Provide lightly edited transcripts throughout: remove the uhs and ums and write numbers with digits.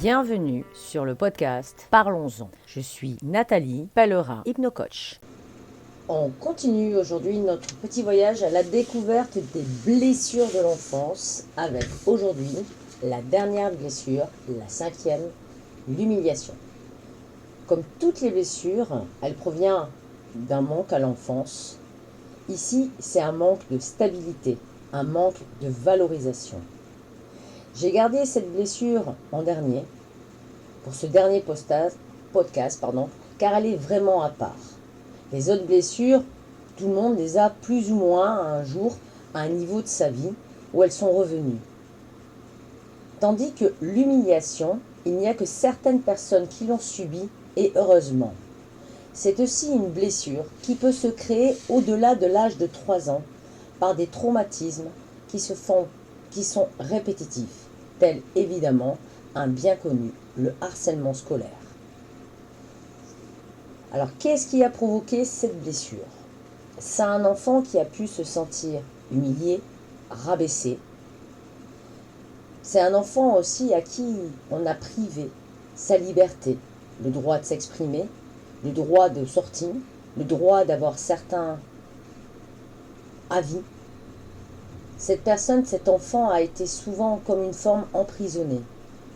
Bienvenue sur le podcast Parlons-en. Je suis Nathalie Pellerin, hypnocoach. On continue aujourd'hui notre petit voyage à la découverte des blessures de l'enfance avec aujourd'hui la dernière blessure, la 5e, l'humiliation. Comme toutes les blessures, elle provient d'un manque à l'enfance. Ici, c'est un manque de stabilité, un manque de valorisation. J'ai gardé cette blessure en dernier, pour ce dernier podcast, car elle est vraiment à part. Les autres blessures, tout le monde les a plus ou moins un jour à un niveau de sa vie où elles sont revenues. Tandis que l'humiliation, il n'y a que certaines personnes qui l'ont subie, et heureusement. C'est aussi une blessure qui peut se créer au-delà de l'âge de 3 ans par des traumatismes qui sont répétitifs, tels évidemment un bien connu, le harcèlement scolaire. Alors, qu'est-ce qui a provoqué cette blessure? C'est un enfant qui a pu se sentir humilié, rabaissé. C'est un enfant aussi à qui on a privé sa liberté, le droit de s'exprimer, le droit de sortir, le droit d'avoir certains avis. Cette personne, cet enfant a été souvent comme une forme emprisonnée.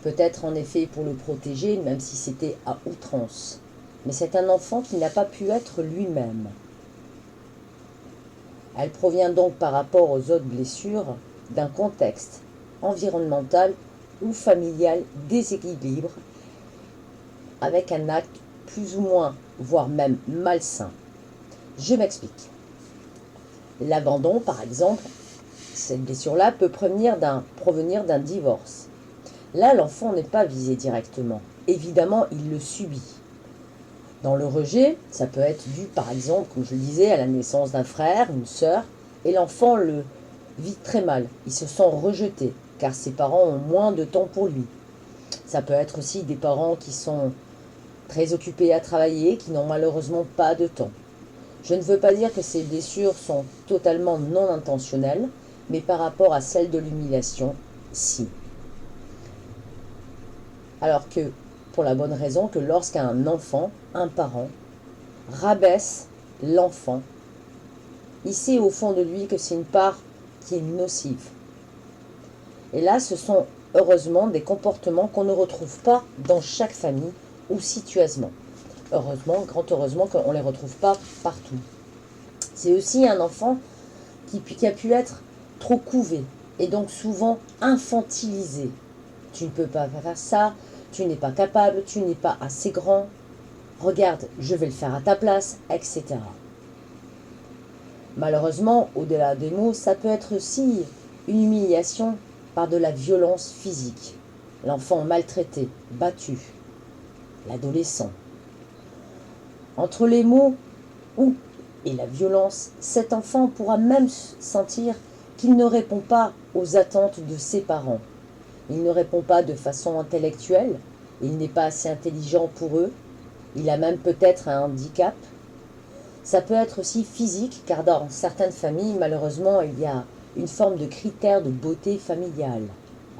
Peut-être en effet pour le protéger, même si c'était à outrance. Mais c'est un enfant qui n'a pas pu être lui-même. Elle provient donc par rapport aux autres blessures d'un contexte environnemental ou familial déséquilibre avec un acte plus ou moins, voire même malsain. Je m'explique. L'abandon, par exemple, cette blessure-là peut provenir d'un divorce. Là, l'enfant n'est pas visé directement. Évidemment, il le subit. Dans le rejet, ça peut être dû, par exemple, comme je le disais, à la naissance d'un frère, une sœur, et l'enfant le vit très mal. Il se sent rejeté, car ses parents ont moins de temps pour lui. Ça peut être aussi des parents qui sont très occupés à travailler, qui n'ont malheureusement pas de temps. Je ne veux pas dire que ces blessures sont totalement non intentionnelles, mais par rapport à celles de l'humiliation, si. Alors que, pour la bonne raison que lorsqu'un enfant, un parent, rabaisse l'enfant, il sait au fond de lui que c'est une part qui est nocive. Et là, ce sont heureusement des comportements qu'on ne retrouve pas dans chaque famille ou situation. Heureusement, grand heureusement qu'on ne les retrouve pas partout. C'est aussi un enfant qui a pu être trop couvé et donc souvent infantilisé. Tu ne peux pas faire ça, tu n'es pas capable, tu n'es pas assez grand, regarde, je vais le faire à ta place, etc. Malheureusement, au-delà des mots, ça peut être aussi une humiliation par de la violence physique. L'enfant maltraité, battu, l'adolescent. Entre les mots ou et la violence, cet enfant pourra même sentir qu'il ne répond pas aux attentes de ses parents. Il ne répond pas de façon intellectuelle, il n'est pas assez intelligent pour eux, il a même peut-être un handicap. Ça peut être aussi physique, car dans certaines familles, malheureusement, il y a une forme de critère de beauté familiale.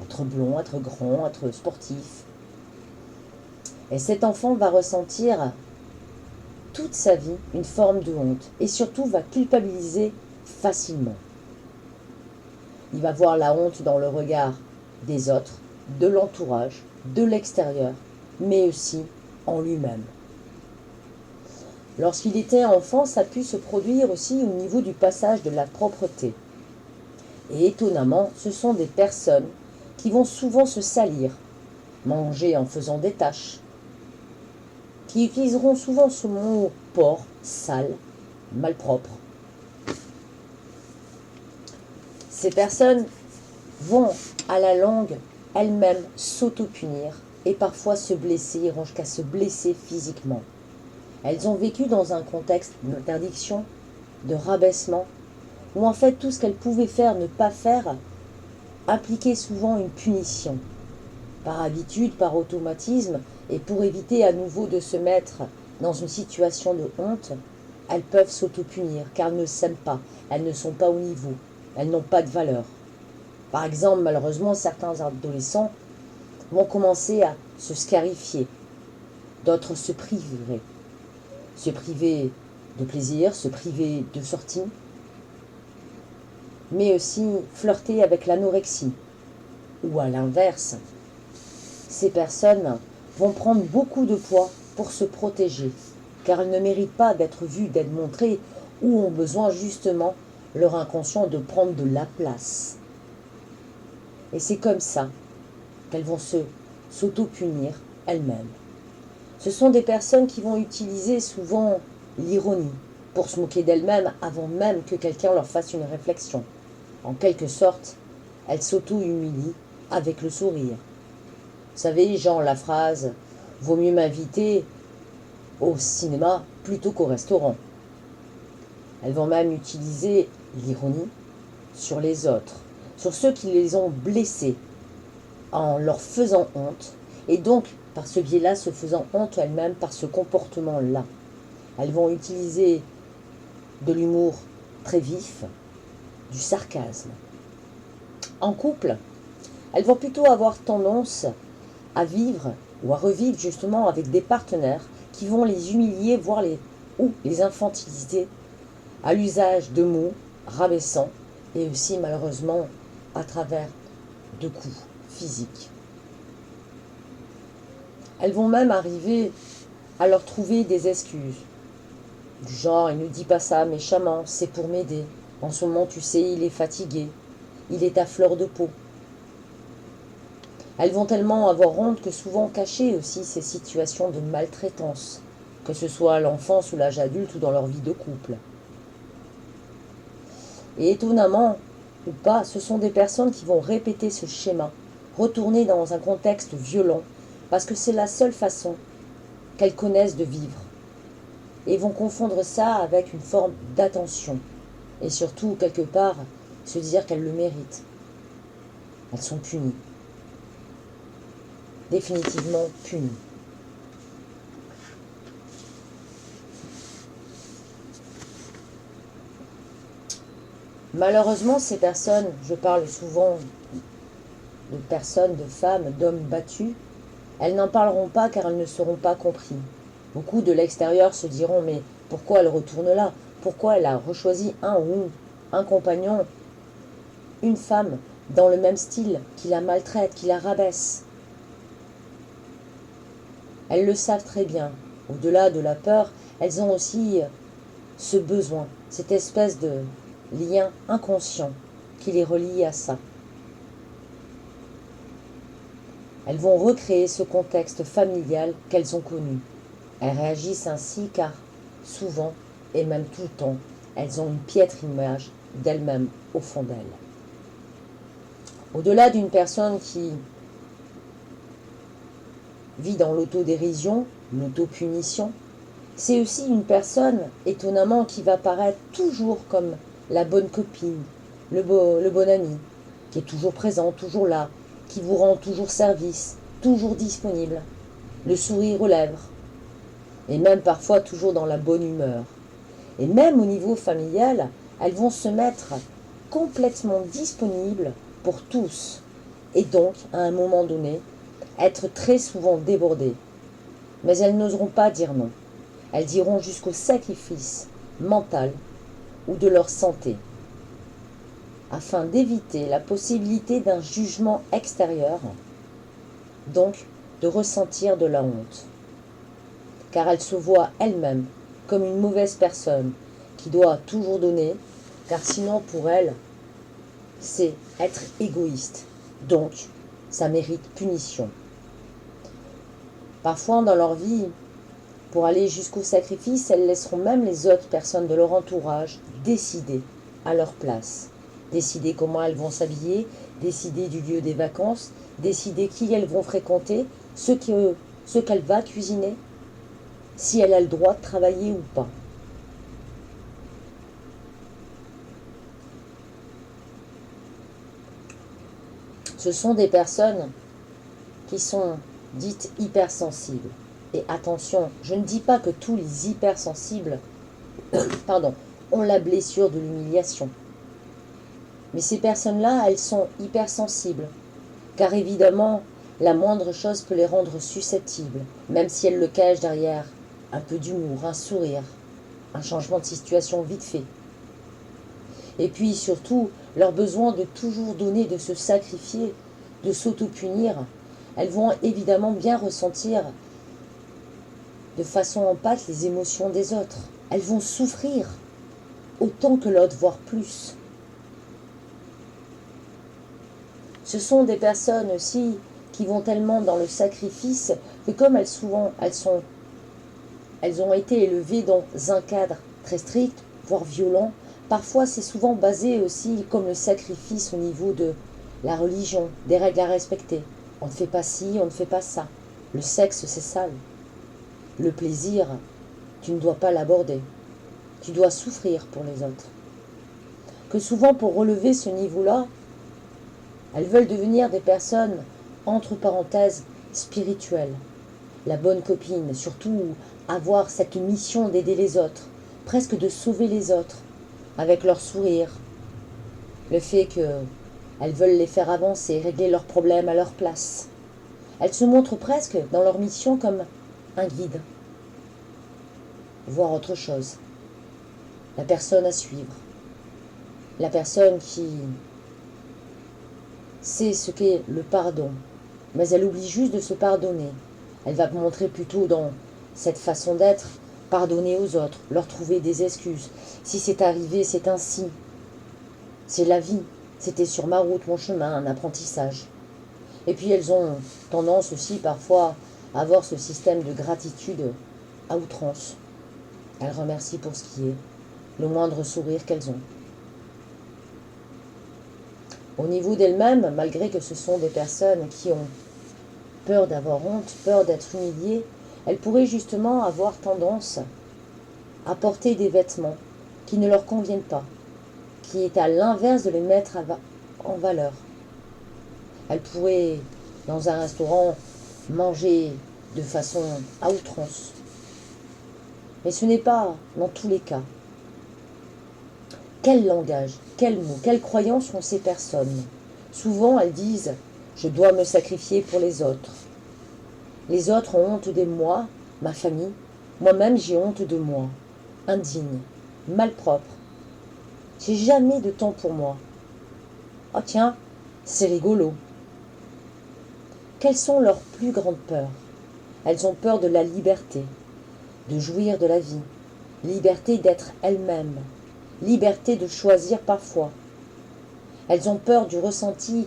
Être blond, être grand, être sportif. Et cet enfant va ressentir toute sa vie une forme de honte et surtout va culpabiliser facilement. Il va voir la honte dans le regard des autres, de l'entourage, de l'extérieur, mais aussi en lui-même. Lorsqu'il était enfant, ça a pu se produire aussi au niveau du passage de la propreté. Et étonnamment, ce sont des personnes qui vont souvent se salir, manger en faisant des tâches, qui utiliseront souvent ce mot porc, sale, malpropre. Ces personnes vont, à la longue, elles-mêmes s'auto-punir et parfois se blesser, iront jusqu'à se blesser physiquement. Elles ont vécu dans un contexte d'interdiction, de rabaissement, où en fait tout ce qu'elles pouvaient faire, ne pas faire, impliquait souvent une punition. Par habitude, par automatisme, et pour éviter à nouveau de se mettre dans une situation de honte, elles peuvent s'auto-punir car elles ne s'aiment pas, elles ne sont pas au niveau, elles n'ont pas de valeur. Par exemple, malheureusement, certains adolescents vont commencer à se scarifier. D'autres se priveraient. Se priver de plaisir, se priver de sortie, mais aussi flirter avec l'anorexie. Ou à l'inverse, ces personnes vont prendre beaucoup de poids pour se protéger, car elles ne méritent pas d'être vues, d'être montrées, ou ont besoin justement, leur inconscient, de prendre de la place. Et c'est comme ça qu'elles vont s'auto-punir elles-mêmes. Ce sont des personnes qui vont utiliser souvent l'ironie pour se moquer d'elles-mêmes avant même que quelqu'un leur fasse une réflexion. En quelque sorte, elles s'auto-humilient avec le sourire. Vous savez, genre la phrase « Vaut mieux m'inviter au cinéma plutôt qu'au restaurant ». Elles vont même utiliser l'ironie sur les autres, sur ceux qui les ont blessés, en leur faisant honte, et donc, par ce biais-là, se faisant honte elles-mêmes par ce comportement-là. Elles vont utiliser de l'humour très vif, du sarcasme. En couple, elles vont plutôt avoir tendance à vivre ou à revivre justement avec des partenaires qui vont les humilier, voire les infantiliser à l'usage de mots rabaissants et aussi malheureusement à travers de coups physiques. Elles vont même arriver à leur trouver des excuses. Du genre, il ne dit pas ça méchamment, c'est pour m'aider. En ce moment, tu sais, il est fatigué. Il est à fleur de peau. Elles vont tellement avoir honte que souvent cacher aussi ces situations de maltraitance, que ce soit à l'enfance ou l'âge adulte ou dans leur vie de couple. Et étonnamment ou pas, ce sont des personnes qui vont répéter ce schéma, retourner dans un contexte violent, parce que c'est la seule façon qu'elles connaissent de vivre. Et vont confondre ça avec une forme d'attention. Et surtout, quelque part, se dire qu'elles le méritent. Elles sont punies. Définitivement punies. Malheureusement, ces personnes, je parle souvent de personnes, de femmes, d'hommes battus, elles n'en parleront pas car elles ne seront pas compris. Beaucoup de l'extérieur se diront « mais pourquoi elle retourne là? Pourquoi elle a rechoisi un compagnon, une femme, dans le même style, qui la maltraite, qui la rabaisse ?» Elles le savent très bien. Au-delà de la peur, elles ont aussi ce besoin, cette espèce de lien inconscient qui les relie à ça. Elles vont recréer ce contexte familial qu'elles ont connu. Elles réagissent ainsi car souvent, et même tout le temps, elles ont une piètre image d'elles-mêmes au fond d'elles. Au-delà d'une personne qui vit dans l'autodérision, l'autopunition, c'est aussi une personne, étonnamment, qui va paraître toujours comme la bonne copine, le bon ami, qui est toujours présent, toujours là, qui vous rend toujours service, toujours disponible, le sourire aux lèvres, et même parfois toujours dans la bonne humeur. Et même au niveau familial, elles vont se mettre complètement disponibles pour tous, et donc, à un moment donné, être très souvent débordées. Mais elles n'oseront pas dire non. Elles diront jusqu'au sacrifice mental ou de leur santé, afin d'éviter la possibilité d'un jugement extérieur, donc de ressentir de la honte. Car elles se voient elles-mêmes comme une mauvaise personne qui doit toujours donner, car sinon pour elles, c'est être égoïste. Donc, ça mérite punition. Parfois dans leur vie, pour aller jusqu'au sacrifice, elles laisseront même les autres personnes de leur entourage décider à leur place. Décider comment elles vont s'habiller, décider du lieu des vacances, décider qui elles vont fréquenter, ce qu'elle va cuisiner, si elle a le droit de travailler ou pas. Ce sont des personnes qui sont dites hypersensibles. Et attention, je ne dis pas que tous les hypersensibles ont la blessure de l'humiliation. Mais ces personnes-là, elles sont hypersensibles. Car évidemment, La moindre chose peut les rendre susceptibles, même si elles le cachent derrière un peu d'humour, un sourire, un changement de situation vite fait. Et puis surtout, leur besoin de toujours donner, de se sacrifier, de s'auto-punir, elles vont évidemment bien ressentir de façon empathique les émotions des autres. Elles vont souffrir autant que l'autre, voire plus. Ce sont des personnes aussi qui vont tellement dans le sacrifice que comme elles ont été élevées dans un cadre très strict, voire violent, parfois c'est souvent basé aussi comme le sacrifice au niveau de la religion, des règles à respecter. On ne fait pas ci, on ne fait pas ça. Le sexe, c'est sale. Le plaisir, tu ne dois pas l'aborder. Tu dois souffrir pour les autres. Que souvent, pour relever ce niveau-là, elles veulent devenir des personnes, entre parenthèses, spirituelles. La bonne copine, surtout avoir cette mission d'aider les autres, presque de sauver les autres, avec leur sourire. Le fait qu'elles veulent les faire avancer, régler leurs problèmes à leur place. Elles se montrent presque dans leur mission comme un guide, voire autre chose. La personne à suivre. La personne qui sait ce qu'est le pardon, mais elle oublie juste de se pardonner. Elle va montrer plutôt dans cette façon d'être, pardonner aux autres, leur trouver des excuses. Si c'est arrivé, c'est ainsi. C'est la vie. C'était sur ma route, mon chemin, un apprentissage. Et puis elles ont tendance aussi parfois à avoir ce système de gratitude à outrance. Elles remercient pour ce qui est, le moindre sourire qu'elles ont. Au niveau d'elles-mêmes, malgré que ce sont des personnes qui ont peur d'avoir honte, peur d'être humiliées, elles pourraient justement avoir tendance à porter des vêtements qui ne leur conviennent pas, qui est à l'inverse de les mettre en valeur. Elles pourraient, dans un restaurant, manger de façon à outrance. Mais ce n'est pas dans tous les cas. Quel langage, quels mots, quelles croyances ont ces personnes? Souvent, elles disent « je dois me sacrifier pour les autres ». Les autres ont honte de moi, ma famille. Moi-même, j'ai honte de moi. Indigne, malpropre. J'ai jamais de temps pour moi. Oh tiens, c'est rigolo. Quelles sont leurs plus grandes peurs? Elles ont peur de la liberté, de jouir de la vie, liberté d'être elles-mêmes, liberté de choisir parfois. Elles ont peur du ressenti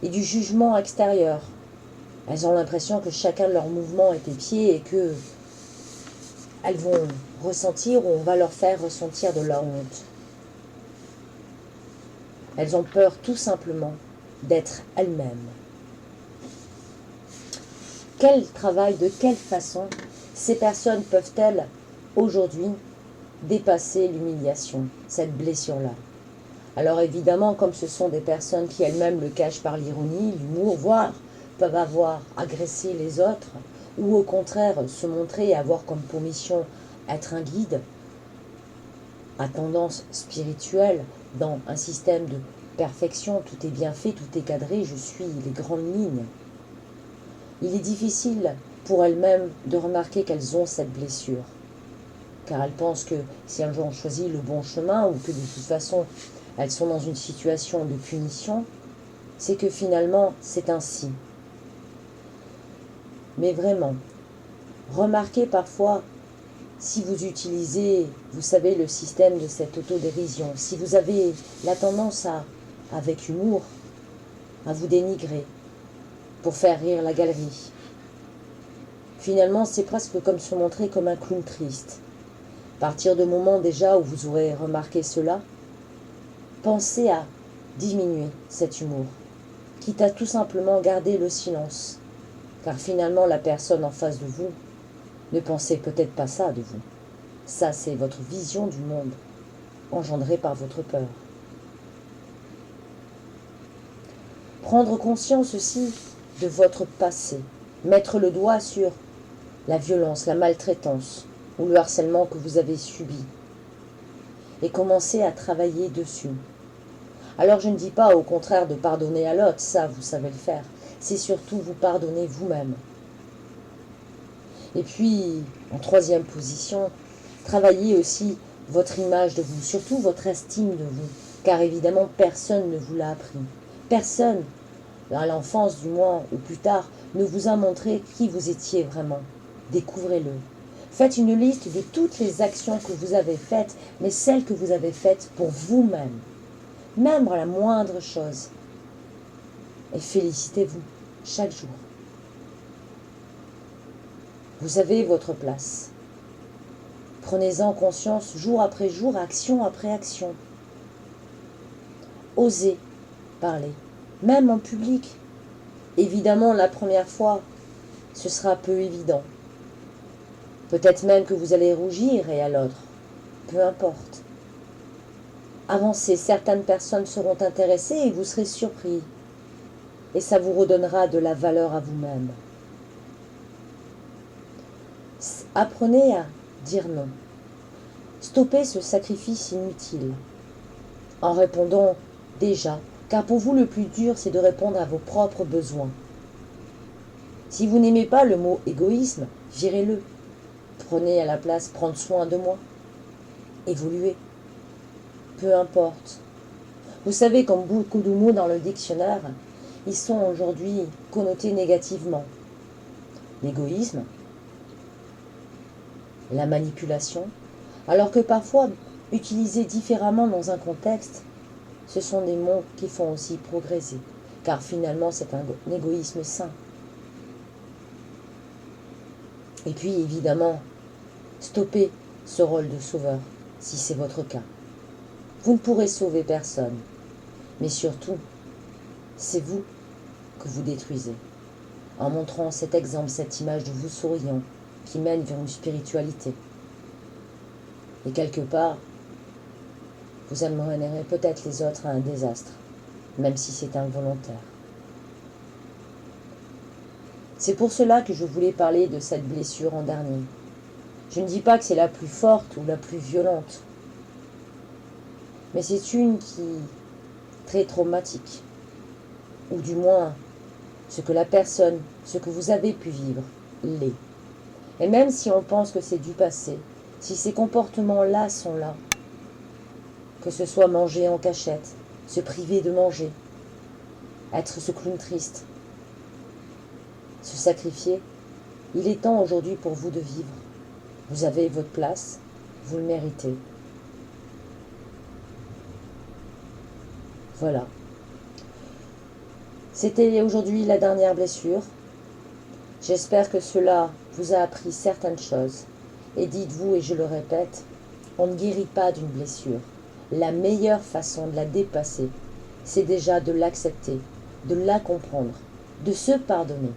et du jugement extérieur. Elles ont l'impression que chacun de leurs mouvements est épié et que elles vont ressentir ou on va leur faire ressentir de la honte. Elles ont peur tout simplement d'être elles-mêmes. Quel travail, de quelle façon ces personnes peuvent-elles aujourd'hui dépasser l'humiliation, cette blessure-là? Alors évidemment, comme ce sont des personnes qui elles-mêmes le cachent par l'ironie, l'humour, voire peuvent avoir agressé les autres, ou au contraire se montrer et avoir comme pour mission être un guide à tendance spirituelle dans un système de perfection, tout est bien fait, tout est cadré, je suis les grandes lignes. Il est difficile pour elles-mêmes de remarquer qu'elles ont cette blessure, car elles pensent que si elles ont choisi le bon chemin ou que de toute façon elles sont dans une situation de punition, c'est que finalement c'est ainsi. Mais vraiment, remarquez parfois, si vous utilisez, vous savez, le système de cette autodérision, si vous avez la tendance avec humour, à vous dénigrer, pour faire rire la galerie. Finalement, c'est presque comme se montrer comme un clown triste. À partir du moment déjà où vous aurez remarqué cela, pensez à diminuer cet humour, quitte à tout simplement garder le silence. Car finalement, la personne en face de vous ne pensait peut-être pas ça de vous. Ça, c'est votre vision du monde, engendrée par votre peur. Prendre conscience aussi de votre passé. Mettre le doigt sur la violence, la maltraitance ou le harcèlement que vous avez subi. Et commencer à travailler dessus. Alors je ne dis pas au contraire de pardonner à l'autre, ça vous savez le faire. c'est surtout vous pardonner vous-même. Et puis, en troisième position, travaillez aussi votre image de vous, surtout votre estime de vous, car évidemment, personne ne vous l'a appris. Personne, à l'enfance du moins, ou plus tard, ne vous a montré qui vous étiez vraiment. Découvrez-le. Faites une liste de toutes les actions que vous avez faites, mais celles que vous avez faites pour vous-même, même à la moindre chose. Et félicitez-vous chaque jour. Vous avez votre place. Prenez-en conscience jour après jour, action après action. Osez parler, même en public. Évidemment, la première fois, ce sera peu évident. Peut-être même que vous allez rougir et à l'autre. Peu importe. Avancez, certaines personnes seront intéressées et vous serez surpris. Et ça vous redonnera de la valeur à vous-même. Apprenez à dire non. Stoppez ce sacrifice inutile. En répondant déjà, car pour vous le plus dur c'est de répondre à vos propres besoins. Si vous n'aimez pas le mot égoïsme, virez-le. Prenez à la place prendre soin de moi. Évoluer. Peu importe. Vous savez, comme beaucoup de mots dans le dictionnaire, ils sont aujourd'hui connotés négativement. L'égoïsme, la manipulation, alors que parfois, utilisés différemment dans un contexte, ce sont des mots qui font aussi progresser, car finalement c'est un égoïsme sain. Et puis évidemment, stoppez ce rôle de sauveur, si c'est votre cas. Vous ne pourrez sauver personne, mais surtout, c'est vous que vous détruisez, en montrant cet exemple, cette image de vous souriant, qui mène vers une spiritualité. Et quelque part, vous amènerez peut-être les autres à un désastre, même si c'est involontaire. C'est pour cela que je voulais parler de cette blessure en dernier. Je ne dis pas que c'est la plus forte ou la plus violente, mais c'est une qui est très traumatique, ou du moins ce que la personne, ce que vous avez pu vivre, l'est. Et même si on pense que c'est du passé, si ces comportements-là sont là, que ce soit manger en cachette, se priver de manger, être ce clown triste, se sacrifier, il est temps aujourd'hui pour vous de vivre. Vous avez votre place, vous le méritez. Voilà. C'était aujourd'hui la dernière blessure. J'espère que cela vous a appris certaines choses. Et dites-vous, et je le répète, on ne guérit pas d'une blessure. La meilleure façon de la dépasser, c'est déjà de l'accepter, de la comprendre, de se pardonner,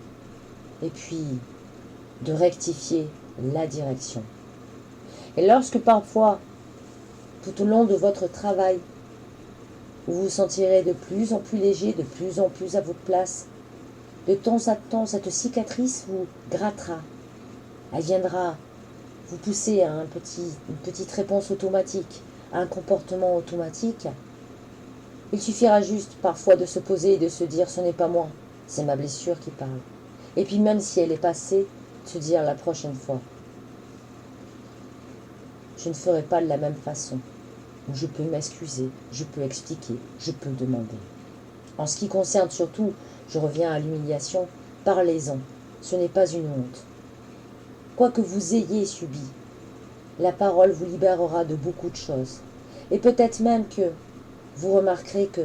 et puis de rectifier la direction. Et lorsque parfois, tout au long de votre travail, vous vous sentirez de plus en plus léger, de plus en plus à votre place, de temps à temps, cette cicatrice vous grattera. Elle viendra vous pousser à une petite réponse automatique, à un comportement automatique. Il suffira juste parfois de se poser et de se dire « ce n'est pas moi, c'est ma blessure qui parle ». Et puis même si elle est passée, se dire la prochaine fois « je ne ferai pas de la même façon ». Je peux m'excuser, je peux expliquer, je peux demander. En ce qui concerne surtout, je reviens à l'humiliation, parlez-en, ce n'est pas une honte. Quoi que vous ayez subi, la parole vous libérera de beaucoup de choses. Et peut-être même que vous remarquerez que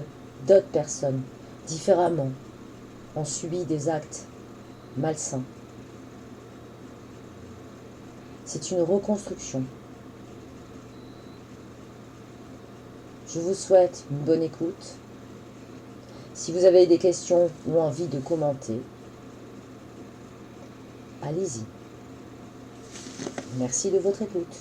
d'autres personnes, différemment, ont subi des actes malsains. C'est une reconstruction. Je vous souhaite une bonne écoute. Si vous avez des questions ou envie de commenter, allez-y. Merci de votre écoute.